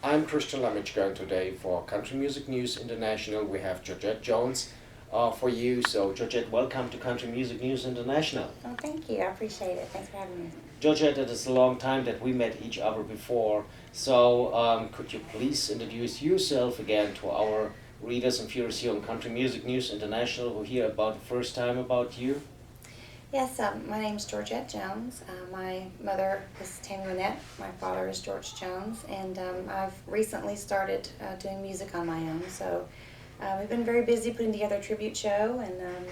I'm Christian Lamich today for Country Music News International. We have Georgette Jones for you. So, Georgette, welcome to Country Music News International. Oh, thank you. I appreciate it. Thanks for having me. Georgette, it is a long time that we met each other before. So, could you please introduce yourself again to our readers and viewers here on Country Music News International who hear about the first time about you? Yes, my name is Georgette Jones. My mother is Tammy Lynette. My father is George Jones. And I've recently started doing music on my own. So we've been very busy putting together a tribute show, and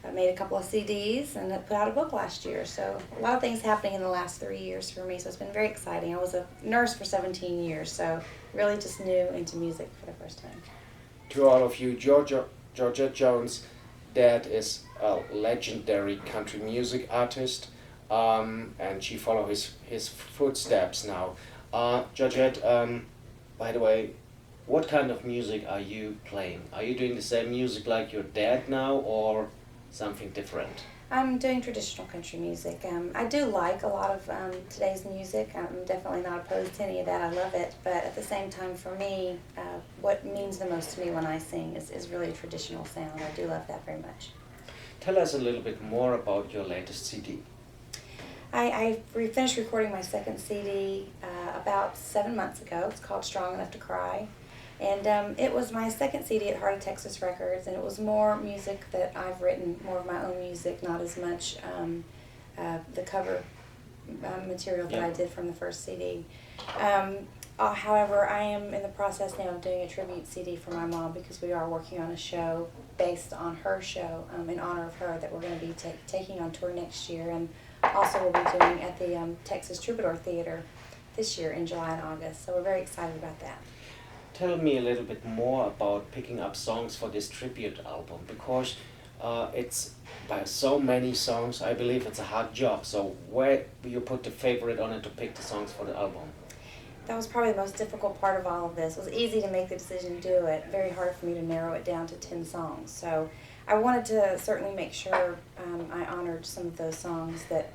I made a couple of CDs and put out a book last year. So a lot of things happening in the last 3 years for me. So it's been very exciting. I was a nurse for 17 years, so really just new into music for the first time. To all of you, Georgette Jones, that is a legendary country music artist, and she follows his footsteps now. Georgette, by the way, what kind of music are you playing? Are you doing the same music like your dad now, or something different? I'm doing traditional country music. I do like a lot of today's music. I'm definitely not opposed to any of that. I love it. But at the same time, for me, what means the most to me when I sing is really a traditional sound. I do love that very much. Tell us a little bit more about your latest CD. I finished recording my second CD about 7 months ago. It's called Strong Enough to Cry. And it was my second CD at Heart of Texas Records, and it was more music that I've written, more of my own music, not as much the cover material that I did from the first CD. However, I am in the process now of doing a tribute CD for my mom, because we are working on a show based on her show in honor of her that we're going to be taking on tour next year, and also we'll be doing at the Texas Troubadour Theater this year in July and August. So we're very excited about that. Tell me a little bit more about picking up songs for this tribute album, because it's by so many songs. I believe it's a hard job. So where do you put the favorite on it to pick the songs for the album? That was probably the most difficult part of all of this. It was easy to make the decision to do it. Very hard for me to narrow it down to 10 songs. So I wanted to certainly make sure I honored some of those songs that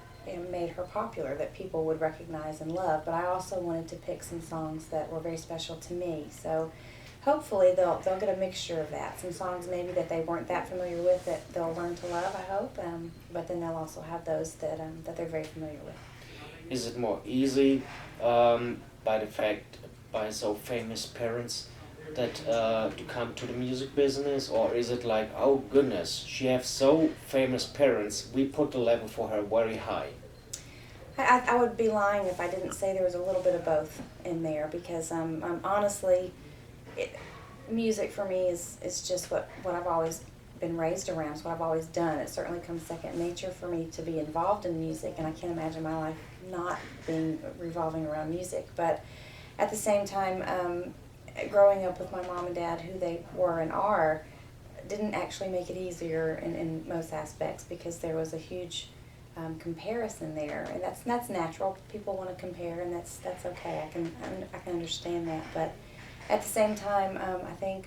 made her popular, that people would recognize and love, but I also wanted to pick some songs that were very special to me. So hopefully they'll get a mixture of that. Some songs maybe that they weren't that familiar with that they'll learn to love, I hope, but then they'll also have those that they're very familiar with. Is it more easy by so famous parents that to come to the music business, or is it like, oh goodness, she has so famous parents, we put the level for her very high? I would be lying if I didn't say there was a little bit of both in there, because honestly, music for me is just what I've always been raised around. It's what I've always done. It certainly comes second nature for me to be involved in music, and I can't imagine my life not being revolving around music. But at the same time, growing up with my mom and dad, who they were and are, didn't actually make it easier in most aspects, because there was a huge comparison there, and that's natural. People want to compare, and that's okay. I can understand that, but at the same time, I think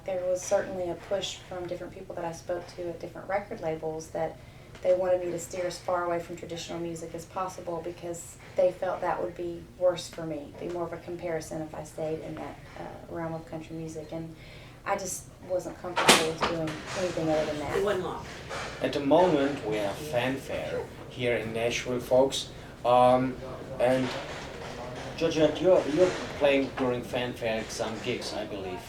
there was certainly a push from different people that I spoke to at different record labels that they wanted me to steer as far away from traditional music as possible, because they felt that would be worse for me, be more of a comparison if I stayed in that realm of country music, and I just wasn't comfortable with doing anything other than that. It wasn't long. At the moment we have fanfare here in Nashville, folks, and Georgette, you're playing during fanfare some gigs, I believe.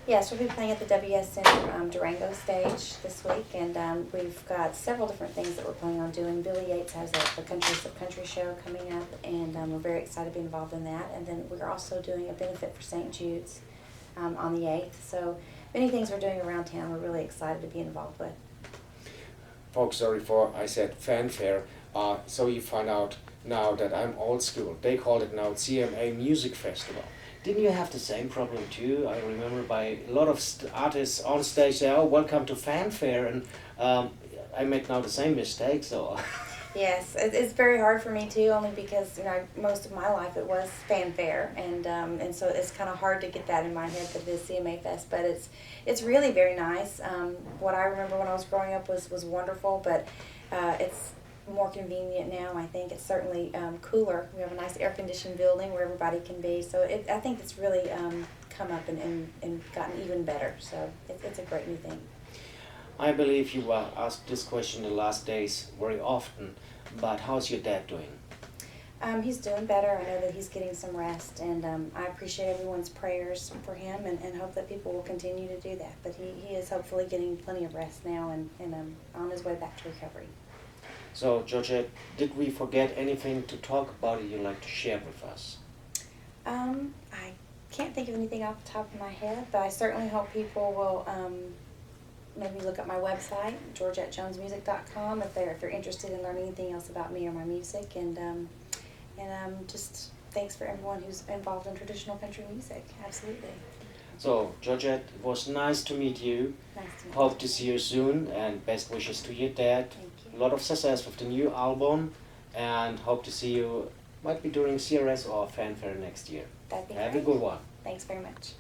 Yes, we'll be playing at the WS Center Durango stage this week, and we've got several different things that we're planning on doing. Billy Yates has the country show coming up, and we're very excited to be involved in that. And then we're also doing a benefit for St. Jude's on the 8th. So many things we're doing around town we're really excited to be involved with. Folks, sorry for I said fanfare. So you find out now that I'm old school. They call it now CMA Music Festival. Didn't you have the same problem too? I remember by a lot of artists on stage say, "Oh, welcome to fanfare," and I make now the same mistake. So. Yes, it's very hard for me too, only because most of my life it was fanfare, and so it's kind of hard to get that in my head that it is CMA Fest. But it's really very nice. What I remember when I was growing up was wonderful, but it's more convenient now. I think it's certainly cooler. We have a nice air-conditioned building where everybody can be. So I think it's really come up and gotten even better. So it's a great new thing. I believe you were asked this question the last days very often, but how's your dad doing? He's doing better. I know that he's getting some rest, and I appreciate everyone's prayers for him and hope that people will continue to do that. But he is hopefully getting plenty of rest now and on his way back to recovery. So, Georgette, did we forget anything to talk about that you'd like to share with us? I can't think of anything off the top of my head, but I certainly hope people will maybe look at my website, georgettejonesmusic.com, if they're interested in learning anything else about me or my music. And just thanks for everyone who's involved in traditional country music. Absolutely. So, Georgette, it was nice to meet you. Nice to meet Hope you. to see you soon, and best wishes to your dad. Thank A you. lot of success with the new album, and hope to see you, might be during CRS or Fanfare next year. That'd be Have great. a good one. Thanks very much.